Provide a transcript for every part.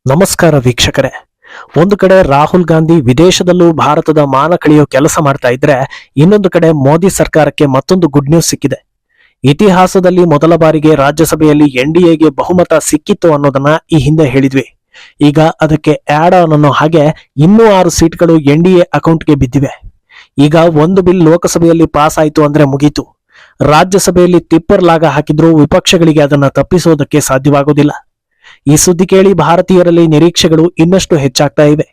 ನಮಸ್ಕಾರ ವೀಕ್ಷಕರೇ. ಒಂದು ಕಡೆ ರಾಹುಲ್ ಗಾಂಧಿ ವಿದೇಶದಲ್ಲೂ ಭಾರತದ ಮಾನ ಕಳೆಯೋ ಕೆಲಸ ಮಾಡ್ತಾ ಇದ್ರೆ, ಇನ್ನೊಂದು ಕಡೆ ಮೋದಿ ಸರ್ಕಾರಕ್ಕೆ ಮತ್ತೊಂದು ಗುಡ್ ನ್ಯೂಸ್ ಸಿಕ್ಕಿದೆ. ಇತಿಹಾಸದಲ್ಲಿ ಮೊದಲ ಬಾರಿಗೆ ರಾಜ್ಯಸಭೆಯಲ್ಲಿ ಎನ್ಡಿಎಗೆ ಬಹುಮತ ಸಿಕ್ಕಿತ್ತು ಅನ್ನೋದನ್ನ ಈ ಹಿಂದೆ ಹೇಳಿದ್ವಿ. ಈಗ ಅದಕ್ಕೆ ಆಡ್ ಆನ್ ಅನ್ನೋ ಹಾಗೆ ಇನ್ನೂ 6 ಸೀಟ್ಗಳು ಎನ್ಡಿಎ ಅಕೌಂಟ್ಗೆ ಬಿದ್ದಿವೆ. ಈಗ ಒಂದು ಬಿಲ್ ಲೋಕಸಭೆಯಲ್ಲಿ ಪಾಸ್ ಆಯ್ತು ಅಂದ್ರೆ ಮುಗೀತು. ರಾಜ್ಯಸಭೆಯಲ್ಲಿ ತಿಪ್ಪರ್ ಲಾಗ ಹಾಕಿದ್ರೂ ವಿಪಕ್ಷಗಳಿಗೆ ಅದನ್ನ ತಪ್ಪಿಸೋದಕ್ಕೆ ಸಾಧ್ಯವಾಗೋದಿಲ್ಲ. ಈ ಸುದ್ದಿ ಕೇಳಿ ಭಾರತೀಯರಲ್ಲಿ ನಿರೀಕ್ಷೆಗಳು ಇನ್ನಷ್ಟು ಹೆಚ್ಚಾಗ್ತಾ ಇವೆ.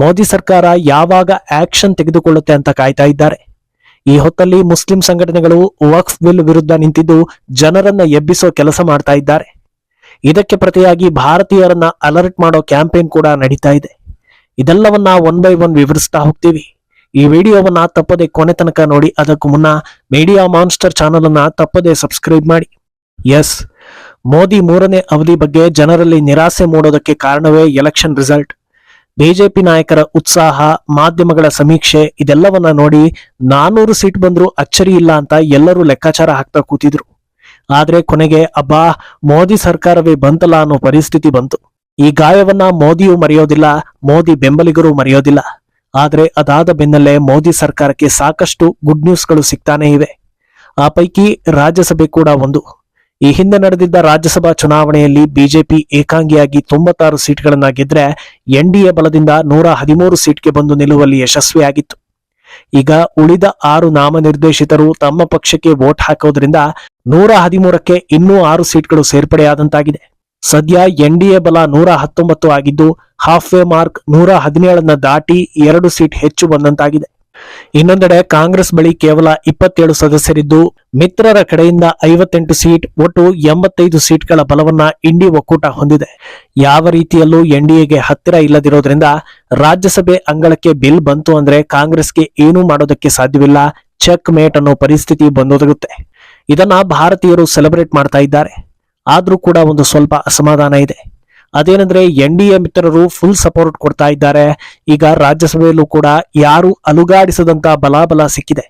ಮೋದಿ ಸರ್ಕಾರ ಯಾವಾಗ ಆಕ್ಷನ್ ತೆಗೆದುಕೊಳ್ಳುತ್ತೆ ಅಂತ ಕಾಯ್ತಾ ಇದ್ದಾರೆ. ಈ ಹೊತ್ತಲ್ಲಿ ಮುಸ್ಲಿಂ ಸಂಘಟನೆಗಳು ವಕ್ಫ್ ಬಿಲ್ ವಿರುದ್ಧ ನಿಂತಿದ್ದು ಜನರನ್ನ ಎಬ್ಬಿಸೋ ಕೆಲಸ ಮಾಡ್ತಾ ಇದ್ದಾರೆ. ಇದಕ್ಕೆ ಪ್ರತಿಯಾಗಿ ಭಾರತೀಯರನ್ನ ಅಲರ್ಟ್ ಮಾಡೋ ಕ್ಯಾಂಪೇನ್ ಕೂಡ ನಡೀತಾ ಇದೆ. ಇದೆಲ್ಲವನ್ನ ಒನ್ ಬೈ ಒನ್ ವಿವರಿಸ್ತಾ ಹೋಗ್ತೀವಿ. ಈ ವಿಡಿಯೋವನ್ನ ತಪ್ಪದೆ ಕೊನೆ ತನಕ ನೋಡಿ. ಅದಕ್ಕೂ ಮುನ್ನ ಮೀಡಿಯಾ ಮಾನ್ಸ್ಟರ್ ಚಾನಲ್ ಅನ್ನ ತಪ್ಪದೆ ಸಬ್ಸ್ಕ್ರೈಬ್ ಮಾಡಿ. ಎಸ್, ಮೋದಿ 3ನೇ ಅವಧಿ ಬಗ್ಗೆ ಜನರಲ್ಲಿ ನಿರಾಸೆ ಮೂಡೋದಕ್ಕೆ ಕಾರಣವೇ ಎಲೆಕ್ಷನ್ ರಿಸಲ್ಟ್. ಬಿಜೆಪಿ ನಾಯಕರ ಉತ್ಸಾಹ, ಮಾಧ್ಯಮಗಳ ಸಮೀಕ್ಷೆ ಇದೆಲ್ಲವನ್ನ ನೋಡಿ 400 ಸೀಟ್ ಬಂದ್ರೂ ಅಚ್ಚರಿ ಇಲ್ಲ ಅಂತ ಎಲ್ಲರೂ ಲೆಕ್ಕಾಚಾರ ಹಾಕ್ತಾ ಕೂತಿದ್ರು. ಆದ್ರೆ ಕೊನೆಗೆ ಅಬ್ಬಾ, ಮೋದಿ ಸರ್ಕಾರವೇ ಬಂತಲ್ಲ ಅನ್ನೋ ಪರಿಸ್ಥಿತಿ ಬಂತು. ಈ ಗಾಯವನ್ನ ಮೋದಿಯೂ ಮರೆಯೋದಿಲ್ಲ, ಮೋದಿ ಬೆಂಬಲಿಗರು ಮರೆಯೋದಿಲ್ಲ. ಆದ್ರೆ ಅದಾದ ಬೆನ್ನಲ್ಲೇ ಮೋದಿ ಸರ್ಕಾರಕ್ಕೆ ಸಾಕಷ್ಟು ಗುಡ್ ನ್ಯೂಸ್ಗಳು ಸಿಗ್ತಾನೆ ಇವೆ. ಆ ಪೈಕಿ ರಾಜ್ಯಸಭೆ ಕೂಡ ಒಂದು. ಈ ಹಿಂದೆ ನಡೆದಿದ್ದ ರಾಜ್ಯಸಭಾ ಚುನಾವಣೆಯಲ್ಲಿ ಬಿಜೆಪಿ ಏಕಾಂಗಿಯಾಗಿ 96 ಸೀಟ್ಗಳನ್ನ ಗೆದ್ರೆ ಎನ್ಡಿಎ ಬಲದಿಂದ 113 ಸೀಟ್ಗೆ ಬಂದು ನಿಲ್ಲುವಲ್ಲಿ ಯಶಸ್ವಿಯಾಗಿತ್ತು. ಈಗ ಉಳಿದ 6 ನಾಮನಿರ್ದೇಶಿತರು ತಮ್ಮ ಪಕ್ಷಕ್ಕೆ ವೋಟ್ ಹಾಕೋದ್ರಿಂದ 113ಕ್ಕೆ ಇನ್ನೂ 6 ಸೀಟ್ಗಳು ಸೇರ್ಪಡೆಯಾದಂತಾಗಿದೆ. ಸದ್ಯ ಎನ್ಡಿಎ ಬಲ 119 ಆಗಿದ್ದು ಹಾಫ್ ವೇ ಮಾರ್ಕ್ 117 ದಾಟಿ 2 ಸೀಟ್ ಹೆಚ್ಚು ಬಂದಂತಾಗಿದೆ. ಇನ್ನೊಂದೆಡೆ ಕಾಂಗ್ರೆಸ್ ಬಳಿ ಕೇವಲ 27 ಸದಸ್ಯರಿದ್ದು ಮಿತ್ರರ ಕಡೆಯಿಂದ 58 ಸೀಟ್, ಒಟ್ಟು 85 ಸೀಟ್ಗಳ ಬಲವನ್ನ ಇಂಡಿ ಒಕ್ಕೂಟ ಹೊಂದಿದೆ. ಯಾವ ರೀತಿಯಲ್ಲೂ ಎನ್ಡಿಎಗೆ ಹತ್ತಿರ ಇಲ್ಲದಿರೋದ್ರಿಂದ ರಾಜ್ಯಸಭೆ ಅಂಗಳಕ್ಕೆ ಬಿಲ್ ಬಂತು ಅಂದ್ರೆ ಕಾಂಗ್ರೆಸ್ಗೆ ಏನೂ ಮಾಡೋದಕ್ಕೆ ಸಾಧ್ಯವಿಲ್ಲ, ಚೆಕ್ ಮೇಟ್ ಅನ್ನೋ ಪರಿಸ್ಥಿತಿ ಬಂದೊದಗುತ್ತೆ. ಇದನ್ನ ಭಾರತೀಯರು ಸೆಲೆಬ್ರೇಟ್ ಮಾಡ್ತಾ ಇದ್ದಾರೆ. ಆದ್ರೂ ಕೂಡ ಒಂದು ಸ್ವಲ್ಪ ಅಸಮಾಧಾನ ಇದೆ. ಅದೇನಂದ್ರೆ ಎನ್ಡಿಎ ಮಿತ್ರರು ಫುಲ್ ಸಪೋರ್ಟ್ ಕೊಡ್ತಾ ಇದ್ದಾರೆ. ಈಗ ರಾಜ್ಯಸಭೆಯಲ್ಲೂ ಕೂಡ ಯಾರು ಅಲುಗಾಡಿಸದಂತ ಬಲಾಬಲ ಸಿಕ್ಕಿದೆ.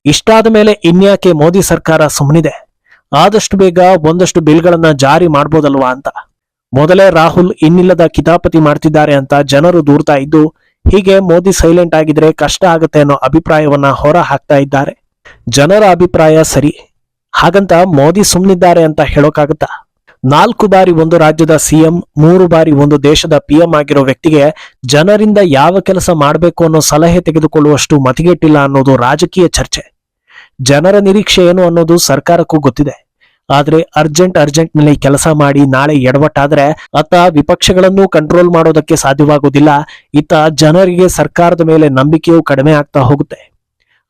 ಇಷ್ಟಾದ ಮೇಲೆ ಇನ್ಯಾಕೆ ಮೋದಿ ಸರ್ಕಾರ ಸುಮ್ಮನಿದೆ? ಆದಷ್ಟು ಬೇಗ ಒಂದಷ್ಟು ಬಿಲ್ಗಳನ್ನ ಜಾರಿ ಮಾಡ್ಬೋದಲ್ವಾ ಅಂತ. ಮೊದಲೇ ರಾಹುಲ್ ಇನ್ನಿಲ್ಲದ ಕಿತಾಪತಿ ಮಾಡ್ತಿದ್ದಾರೆ ಅಂತ ಜನರು ದೂರ್ತಾ ಇದ್ದು, ಹೀಗೆ ಮೋದಿ ಸೈಲೆಂಟ್ ಆಗಿದ್ರೆ ಕಷ್ಟ ಆಗುತ್ತೆ ಅನ್ನೋ ಅಭಿಪ್ರಾಯವನ್ನ ಹೊರ ಹಾಕ್ತಾ ಇದ್ದಾರೆ. ಜನರ ಅಭಿಪ್ರಾಯ ಸರಿ, ಹಾಗಂತ ಮೋದಿ ಸುಮ್ಮನಿದ್ದಾರೆ ಅಂತ ಹೇಳೋಕ್ಕಾಗತ್ತಾ? 4 ಬಾರಿ ಒಂದು ರಾಜ್ಯದ ಸಿಎಂ, 3 ಬಾರಿ ಒಂದು ದೇಶದ ಪಿಎಂ ಆಗಿರೋ ವ್ಯಕ್ತಿಗೆ ಜನರಿಂದ ಯಾವ ಕೆಲಸ ಮಾಡಬೇಕು ಅನ್ನೋ ಸಲಹೆ ತೆಗೆದುಕೊಳ್ಳುವಷ್ಟು ಮತಿಗೆಟ್ಟಿಲ್ಲ ಅನ್ನೋದು ರಾಜಕೀಯ ಚರ್ಚೆ. ಜನರ ನಿರೀಕ್ಷೆ ಏನು ಅನ್ನೋದು ಸರ್ಕಾರಕ್ಕೂ ಗೊತ್ತಿದೆ. ಆದ್ರೆ ಅರ್ಜೆಂಟ್ ನಲ್ಲಿ ಕೆಲಸ ಮಾಡಿ ನಾಳೆ ಎಡವಟ್ಟಾದ್ರೆ ಅತ್ತ ವಿಪಕ್ಷಗಳನ್ನು ಕಂಟ್ರೋಲ್ ಮಾಡೋದಕ್ಕೆ ಸಾಧ್ಯವಾಗುವುದಿಲ್ಲ, ಇತ್ತ ಜನರಿಗೆ ಸರ್ಕಾರದ ಮೇಲೆ ನಂಬಿಕೆಯೂ ಕಡಿಮೆ ಆಗ್ತಾ ಹೋಗುತ್ತೆ.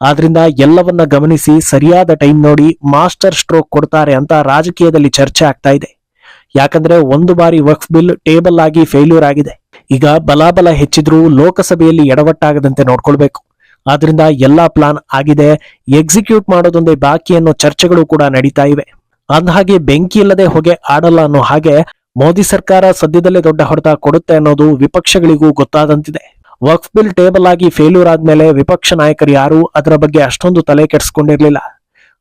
ಆದ್ರಿಂದ ಎಲ್ಲವನ್ನ ಗಮನಿಸಿ ಸರಿಯಾದ ಟೈಮ್ ನೋಡಿ ಮಾಸ್ಟರ್ ಸ್ಟ್ರೋಕ್ ಕೊಡ್ತಾರೆ ಅಂತ ರಾಜಕೀಯದಲ್ಲಿ ಚರ್ಚೆ ಆಗ್ತಾ ಇದೆ. ಯಾಕಂದ್ರೆ ಒಂದು ಬಾರಿ ವಕ್ಫ್ ಬಿಲ್ ಟೇಬಲ್ ಆಗಿ ಫೇಲ್ಯೂರ್ ಆಗಿದೆ. ಈಗ ಬಲಾಬಲ ಹೆಚ್ಚಿದ್ರೂ ಲೋಕಸಭೆಯಲ್ಲಿ ಎಡವಟ್ಟಾಗದಂತೆ ನೋಡ್ಕೊಳ್ಬೇಕು. ಆದ್ರಿಂದ ಎಲ್ಲಾ ಪ್ಲಾನ್ ಆಗಿದೆ, ಎಕ್ಸಿಕ್ಯೂಟ್ ಮಾಡೋದೊಂದೇ ಬಾಕಿ ಅನ್ನೋ ಚರ್ಚೆಗಳು ಕೂಡ ನಡೀತಾ ಇವೆ. ಅಂದಹಾಗೆ ಬೆಂಕಿ ಇಲ್ಲದೆ ಹೊಗೆ ಆಡಲ್ಲ ಅನ್ನೋ ಹಾಗೆ ಮೋದಿ ಸರ್ಕಾರ ಸದ್ಯದಲ್ಲೇ ದೊಡ್ಡ ಹೊಡೆತ ಕೊಡುತ್ತೆ ಅನ್ನೋದು ವಿಪಕ್ಷಗಳಿಗೂ ಗೊತ್ತಾದಂತಿದೆ. ವಕ್ಫ್ ಬಿಲ್ ಟೇಬಲ್ ಆಗಿ ಫೇಲ್ಯೂರ್ ಆದ್ಮೇಲೆ ವಿಪಕ್ಷ ನಾಯಕರು ಯಾರು ಅದರ ಬಗ್ಗೆ ಅಷ್ಟೊಂದು ತಲೆ ಕೆಡಿಸ್ಕೊಂಡಿರ್ಲಿಲ್ಲ.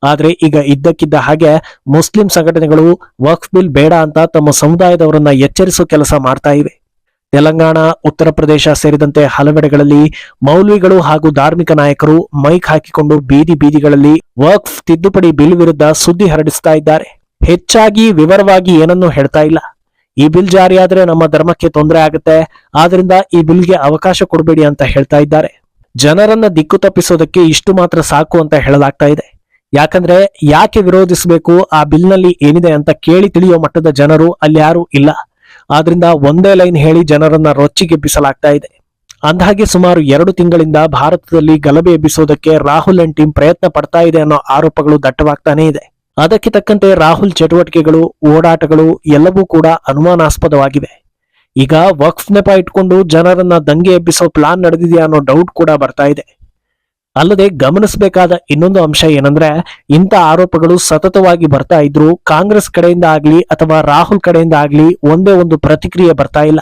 ಆದ್ರೆ ಈಗ ಇದ್ದಕ್ಕಿದ್ದ ಹಾಗೆ ಮುಸ್ಲಿಂ ಸಂಘಟನೆಗಳು ವಕ್ಫ್ ಬಿಲ್ ಬೇಡ ಅಂತ ತಮ್ಮ ಸಮುದಾಯದವರನ್ನ ಎಚ್ಚರಿಸೋ ಕೆಲಸ ಮಾಡ್ತಾ ಇವೆ. ತೆಲಂಗಾಣ, ಉತ್ತರ ಪ್ರದೇಶ ಸೇರಿದಂತೆ ಹಲವೆಡೆಗಳಲ್ಲಿ ಮೌಲ್ವಿಗಳು ಹಾಗೂ ಧಾರ್ಮಿಕ ನಾಯಕರು ಮೈಕ್ ಹಾಕಿಕೊಂಡು ಬೀದಿಗಳಲ್ಲಿ ವಕ್ಫ್ ತಿದ್ದುಪಡಿ ಬಿಲ್ ವಿರುದ್ಧ ಸುದ್ದಿ ಹರಡಿಸ್ತಾ ಇದ್ದಾರೆ. ಹೆಚ್ಚಾಗಿ ವಿವರವಾಗಿ ಏನನ್ನೂ ಹೇಳ್ತಾ ಇಲ್ಲ. ಈ ಬಿಲ್ ಜಾರಿಯಾದ್ರೆ ನಮ್ಮ ಧರ್ಮಕ್ಕೆ ತೊಂದರೆ ಆಗುತ್ತೆ, ಆದ್ರಿಂದ ಈ ಬಿಲ್ಗೆ ಅವಕಾಶ ಕೊಡಬೇಡಿ ಅಂತ ಹೇಳ್ತಾ ಇದ್ದಾರೆ. ಜನರನ್ನ ದಿಕ್ಕು ತಪ್ಪಿಸೋದಕ್ಕೆ ಇಷ್ಟು ಮಾತ್ರ ಸಾಕು ಅಂತ ಹೇಳಲಾಗ್ತಾ ಇದೆ. ಯಾಕಂದ್ರೆ ಯಾಕೆ ವಿರೋಧಿಸಬೇಕು, ಆ ಬಿಲ್ನಲ್ಲಿ ಏನಿದೆ ಅಂತ ಕೇಳಿ ತಿಳಿಯೋ ಮಟ್ಟದ ಜನರು ಅಲ್ಲಿ ಯಾರು ಇಲ್ಲ. ಆದ್ರಿಂದ ಒಂದೇ ಲೈನ್ ಹೇಳಿ ಜನರನ್ನ ರೊಚ್ಚಿಗೆಬ್ಬಿಸಲಾಗ್ತಾ ಇದೆ. ಅಂದಹಾಗೆ ಸುಮಾರು 2 ತಿಂಗಳಿಂದ ಭಾರತದಲ್ಲಿ ಗಲಭೆ ಎಬ್ಬಿಸೋದಕ್ಕೆ ರಾಹುಲ್ ಅಂಡ್ ಟೀಮ್ ಪ್ರಯತ್ನ ಪಡ್ತಾ ಇದೆ ಅನ್ನೋ ಆರೋಪಗಳು ದಟ್ಟವಾಗ್ತಾನೆ ಇದೆ. ಅದಕ್ಕೆ ತಕ್ಕಂತೆ ರಾಹುಲ್ ಚಟುವಟಿಕೆಗಳು, ಓಡಾಟಗಳು ಎಲ್ಲವೂ ಕೂಡ ಅನುಮಾನಾಸ್ಪದವಾಗಿವೆ. ಈಗ ವಕ್ಫ್ ನೆಪ ಇಟ್ಕೊಂಡು ಜನರನ್ನ ದಂಗೆ ಎಬ್ಬಿಸೋ ಪ್ಲಾನ್ ನಡೆದಿದೆಯಾ ಅನ್ನೋ ಡೌಟ್ ಕೂಡ ಬರ್ತಾ ಇದೆ. ಅಲ್ಲದೆ ಗಮನಿಸಬೇಕಾದ ಇನ್ನೊಂದು ಅಂಶ ಏನಂದ್ರೆ, ಇಂಥ ಆರೋಪಗಳು ಸತತವಾಗಿ ಬರ್ತಾ ಇದ್ರು ಕಾಂಗ್ರೆಸ್ ಕಡೆಯಿಂದ ಆಗ್ಲಿ ಅಥವಾ ರಾಹುಲ್ ಕಡೆಯಿಂದ ಆಗ್ಲಿ ಒಂದೇ ಒಂದು ಪ್ರತಿಕ್ರಿಯೆ ಬರ್ತಾ ಇಲ್ಲ.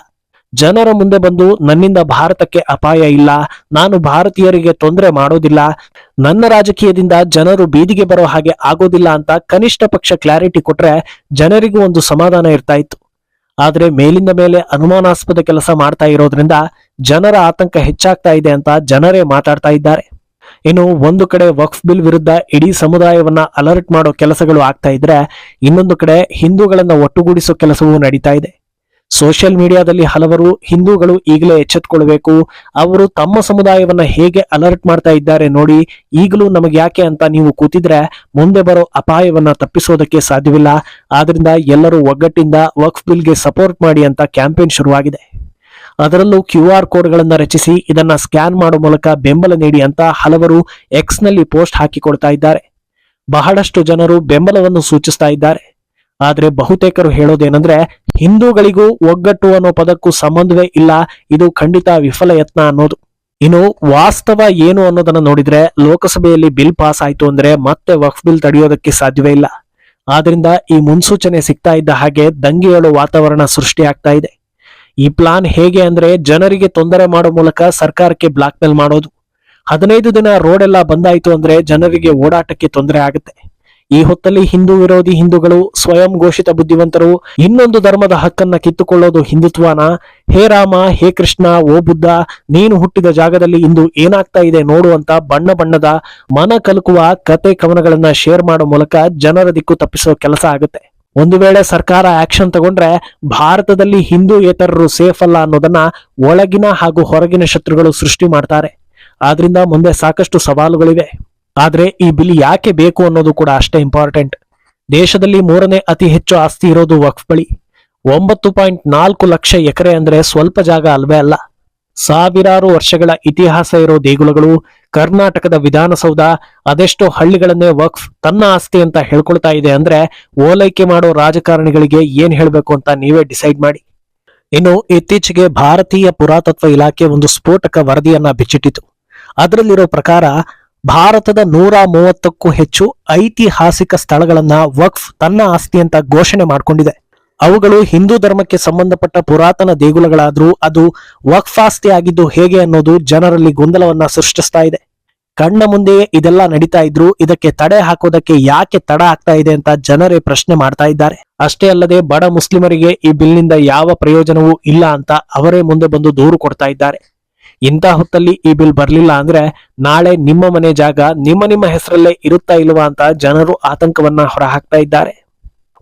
ಜನರ ಮುಂದೆ ಬಂದು ನನ್ನಿಂದ ಭಾರತಕ್ಕೆ ಅಪಾಯ ಇಲ್ಲ, ನಾನು ಭಾರತೀಯರಿಗೆ ತೊಂದರೆ ಮಾಡೋದಿಲ್ಲ, ನನ್ನ ರಾಜಕೀಯದಿಂದ ಜನರು ಬೀದಿಗೆ ಬರೋ ಹಾಗೆ ಆಗೋದಿಲ್ಲ ಅಂತ ಕನಿಷ್ಠ ಪಕ್ಷ ಕ್ಲಾರಿಟಿ ಕೊಟ್ರೆ ಜನರಿಗೂ ಒಂದು ಸಮಾಧಾನ ಇರ್ತಾ ಇತ್ತು. ಆದ್ರೆ ಮೇಲಿಂದ ಮೇಲೆ ಅನುಮಾನಾಸ್ಪದ ಕೆಲಸ ಮಾಡ್ತಾ ಇರೋದ್ರಿಂದ ಜನರ ಆತಂಕ ಹೆಚ್ಚಾಗ್ತಾ ಇದೆ ಅಂತ ಜನರೇ ಮಾತಾಡ್ತಾ ಇದ್ದಾರೆ. ಇನ್ನು ಒಂದು ಕಡೆ ವಕ್ಫ್ ಬಿಲ್ ವಿರುದ್ಧ ಇಡೀ ಸಮುದಾಯವನ್ನ ಅಲರ್ಟ್ ಮಾಡೋ ಕೆಲಸಗಳು ಆಗ್ತಾ ಇದ್ರೆ, ಇನ್ನೊಂದು ಕಡೆ ಹಿಂದೂಗಳನ್ನ ಒಟ್ಟುಗೂಡಿಸೋ ಕೆಲಸವೂ ನಡೀತಾ ಇದೆ. ಸೋಷಿಯಲ್ ಮೀಡಿಯಾದಲ್ಲಿ ಹಲವರು ಹಿಂದೂಗಳು ಈಗಲೇ ಎಚ್ಚೆತ್ತುಕೊಳ್ಬೇಕು, ಅವರು ತಮ್ಮ ಸಮುದಾಯವನ್ನ ಹೇಗೆ ಅಲರ್ಟ್ ಮಾಡ್ತಾ ಇದ್ದಾರೆ ನೋಡಿ, ಈಗಲೂ ನಮಗೆ ಯಾಕೆ ಅಂತ ನೀವು ಕೂತಿದ್ರೆ ಮುಂದೆ ಬರೋ ಅಪಾಯವನ್ನ ತಪ್ಪಿಸೋದಕ್ಕೆ ಸಾಧ್ಯವಿಲ್ಲ. ಆದ್ರಿಂದ ಎಲ್ಲರೂ ಒಗ್ಗಟ್ಟಿಂದ ವಕ್ಫ್ ಬಿಲ್ಗೆ ಸಪೋರ್ಟ್ ಮಾಡಿ ಅಂತ ಕ್ಯಾಂಪೇನ್ ಶುರುವಾಗಿದೆ. ಅದರಲ್ಲೂ QR ಕೋಡ್ಗಳನ್ನ ರಚಿಸಿ ಇದನ್ನ ಸ್ಕ್ಯಾನ್ ಮಾಡೋ ಮೂಲಕ ಬೆಂಬಲ ನೀಡಿ ಅಂತ ಹಲವರು ಎಕ್ಸ್ ನಲ್ಲಿ ಪೋಸ್ಟ್ ಹಾಕಿಕೊಳ್ತಾ ಇದ್ದಾರೆ. ಬಹಳಷ್ಟು ಜನರು ಬೆಂಬಲವನ್ನು ಸೂಚಿಸ್ತಾ ಇದ್ದಾರೆ. ಆದ್ರೆ ಬಹುತೇಕರು ಹೇಳೋದೇನೆಂದ್ರೆ, ಹಿಂದೂಗಳಿಗೂ ಒಗ್ಗಟ್ಟು ಅನ್ನೋ ಪದಕ್ಕೂ ಸಂಬಂಧವೇ ಇಲ್ಲ, ಇದು ಖಂಡಿತ ವಿಫಲ ಯತ್ನ ಅನ್ನೋದು. ಇನ್ನು ವಾಸ್ತವ ಏನು ಅನ್ನೋದನ್ನ ನೋಡಿದ್ರೆ, ಲೋಕಸಭೆಯಲ್ಲಿ ಬಿಲ್ ಪಾಸ್ ಆಯ್ತು ಅಂದ್ರೆ ಮತ್ತೆ ವಕ್ಫ್ ಬಿಲ್ ತಡೆಯೋದಕ್ಕೆ ಸಾಧ್ಯವೇ ಇಲ್ಲ. ಆದ್ರಿಂದ ಈ ಮುನ್ಸೂಚನೆ ಸಿಗ್ತಾ ಇದ್ದ ಹಾಗೆ ದಂಗೆಯೇಳೋ ವಾತಾವರಣ ಸೃಷ್ಟಿ ಆಗ್ತಾ ಇದೆ. ಈ ಪ್ಲಾನ್ ಹೇಗೆ ಅಂದ್ರೆ, ಜನರಿಗೆ ತೊಂದರೆ ಮಾಡೋ ಮೂಲಕ ಸರ್ಕಾರಕ್ಕೆ ಬ್ಲಾಕ್ ಮೇಲ್ ಮಾಡೋದು. 15 ದಿನ ರೋಡ್ ಎಲ್ಲ ಬಂದಾಯ್ತು ಅಂದ್ರೆ ಜನರಿಗೆ ಓಡಾಟಕ್ಕೆ ತೊಂದರೆ ಆಗುತ್ತೆ. ಈ ಹೊತ್ತಲ್ಲಿ ಹಿಂದೂ ವಿರೋಧಿ ಹಿಂದೂಗಳು, ಸ್ವಯಂ ಘೋಷಿತ ಬುದ್ಧಿವಂತರು ಇನ್ನೊಂದು ಧರ್ಮದ ಹಕ್ಕನ್ನ ಕಿತ್ತುಕೊಳ್ಳೋದು ಹಿಂದುತ್ವನ? ಹೇ ರಾಮ, ಹೇ ಕೃಷ್ಣ, ಓ ಬುದ್ಧ, ನೀನು ಹುಟ್ಟಿದ ಜಾಗದಲ್ಲಿ ಇಂದು ಏನಾಗ್ತಾ ಇದೆ ನೋಡು ಅಂತ ಬಣ್ಣ ಬಣ್ಣದ ಮನ ಕಲಕುವ ಕತೆ ಕವನಗಳನ್ನ ಶೇರ್ ಮಾಡೋ ಮೂಲಕ ಜನರ ದಿಕ್ಕು ತಪ್ಪಿಸೋ ಕೆಲಸ ಆಗುತ್ತೆ. ಒಂದು ವೇಳೆ ಸರ್ಕಾರ ಆಕ್ಷನ್ ತಗೊಂಡ್ರೆ ಭಾರತದಲ್ಲಿ ಹಿಂದೂಯೇತರರು ಸೇಫ್ ಅಲ್ಲ ಅನ್ನೋದನ್ನ ಒಳಗಿನ ಹಾಗೂ ಹೊರಗಿನ ಶತ್ರುಗಳು ಸೃಷ್ಟಿ ಮಾಡ್ತಾರೆ. ಆದ್ರಿಂದ ಮುಂದೆ ಸಾಕಷ್ಟು ಸವಾಲುಗಳಿವೆ. ಆದ್ರೆ ಈ ಬಿಲ್ ಯಾಕೆ ಬೇಕು ಅನ್ನೋದು ಕೂಡ ಅಷ್ಟೇ ಇಂಪಾರ್ಟೆಂಟ್. ದೇಶದಲ್ಲಿ 3ನೇ ಅತಿ ಹೆಚ್ಚು ಆಸ್ತಿ ಇರೋದು ವಕ್ಫ್ ಬಳಿ. 9.4 ಲಕ್ಷ ಎಕರೆ ಅಂದ್ರೆ ಸ್ವಲ್ಪ ಜಾಗ ಅಲ್ವೇ ಅಲ್ಲ. ಸಾವಿರಾರು ವರ್ಷಗಳ ಇತಿಹಾಸ ಇರೋ ದೇಗುಲಗಳು, ಕರ್ನಾಟಕದ ವಿಧಾನಸೌಧ, ಅದೆಷ್ಟೋ ಹಳ್ಳಿಗಳನ್ನೇ ವಕ್ಫ್ ತನ್ನ ಆಸ್ತಿ ಅಂತ ಹೇಳ್ಕೊಳ್ತಾ ಇದೆ ಅಂದ್ರೆ, ಓಲೈಕೆ ಮಾಡೋ ರಾಜಕಾರಣಿಗಳಿಗೆ ಏನ್ ಹೇಳ್ಬೇಕು ಅಂತ ನೀವೇ ಡಿಸೈಡ್ ಮಾಡಿ. ಇನ್ನು ಇತ್ತೀಚೆಗೆ ಭಾರತೀಯ ಪುರಾತತ್ವ ಇಲಾಖೆ ಒಂದು ಸ್ಫೋಟಕ ವರದಿಯನ್ನ ಬಿಚ್ಚಿಟ್ಟಿತು. ಅದರಲ್ಲಿರೋ ಪ್ರಕಾರ ಭಾರತದ 130ಕ್ಕೂ ಹೆಚ್ಚು ಐತಿಹಾಸಿಕ ಸ್ಥಳಗಳನ್ನ ವಕ್ಫ್ ತನ್ನ ಆಸ್ತಿ ಅಂತ ಘೋಷಣೆ ಮಾಡಿಕೊಂಡಿದೆ. ಅವುಗಳು ಹಿಂದೂ ಧರ್ಮಕ್ಕೆ ಸಂಬಂಧಪಟ್ಟ ಪುರಾತನ ದೇಗುಲಗಳಾದ್ರೂ ಅದು ವಕ್ಫ್ ಆಸ್ತಿ ಆಗಿದ್ದು ಹೇಗೆ ಅನ್ನೋದು ಜನರಲ್ಲಿ ಗೊಂದಲವನ್ನ ಸೃಷ್ಟಿಸ್ತಾ ಇದೆ. ಕಣ್ಣ ಮುಂದೆಯೇ ಇದೆಲ್ಲ ನಡೀತಾ ಇದ್ರು ಇದಕ್ಕೆ ತಡೆ ಹಾಕೋದಕ್ಕೆ ಯಾಕೆ ತಡ ಆಗ್ತಾ ಇದೆ ಅಂತ ಜನರೇ ಪ್ರಶ್ನೆ ಮಾಡ್ತಾ ಇದ್ದಾರೆ. ಅಷ್ಟೇ ಅಲ್ಲದೆ ಬಡ ಮುಸ್ಲಿಮರಿಗೆ ಈ ಬಿಲ್ನಿಂದ ಯಾವ ಪ್ರಯೋಜನವೂ ಇಲ್ಲ ಅಂತ ಅವರೇ ಮುಂದೆ ಬಂದು ದೂರು ಕೊಡ್ತಾ ಇದ್ದಾರೆ. ಇಂಥ ಹೊತ್ತಲ್ಲಿ ಈ ಬಿಲ್ ಬರ್ಲಿಲ್ಲ ಅಂದ್ರೆ ನಾಳೆ ನಿಮ್ಮ ಮನೆ ಜಾಗ ನಿಮ್ಮ ಹೆಸರಲ್ಲೇ ಇರುತ್ತಾ ಇಲ್ವಾ ಅಂತ ಜನರು ಆತಂಕವನ್ನ ಹೊರಹಾಕ್ತಾ ಇದ್ದಾರೆ.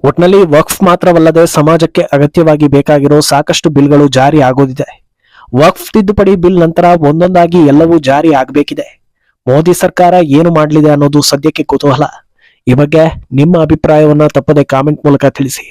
ಒಟ್ನಲ್ಲಿ ವಕ್ಫ್ ಮಾತ್ರವಲ್ಲದೆ ಸಮಾಜಕ್ಕೆ ಅಗತ್ಯವಾಗಿ ಬೇಕಾಗಿರೋ ಸಾಕಷ್ಟು ಬಿಲ್ಗಳು ಜಾರಿ ಆಗೋದಿದೆ. ವಕ್ಫ್ ತಿದ್ದುಪಡಿ ಬಿಲ್ ನಂತರ ಒಂದೊಂದಾಗಿ ಎಲ್ಲವೂ ಜಾರಿ ಆಗಬೇಕಿದೆ. ಮೋದಿ ಸರ್ಕಾರ ಏನು ಮಾಡಲಿದೆ ಅನ್ನೋದು ಸದ್ಯಕ್ಕೆ ಕುತೂಹಲ. ಈ ಬಗ್ಗೆ ನಿಮ್ಮ ಅಭಿಪ್ರಾಯವನ್ನ ತಪ್ಪದೆ ಕಾಮೆಂಟ್ ಮೂಲಕ ತಿಳಿಸಿ.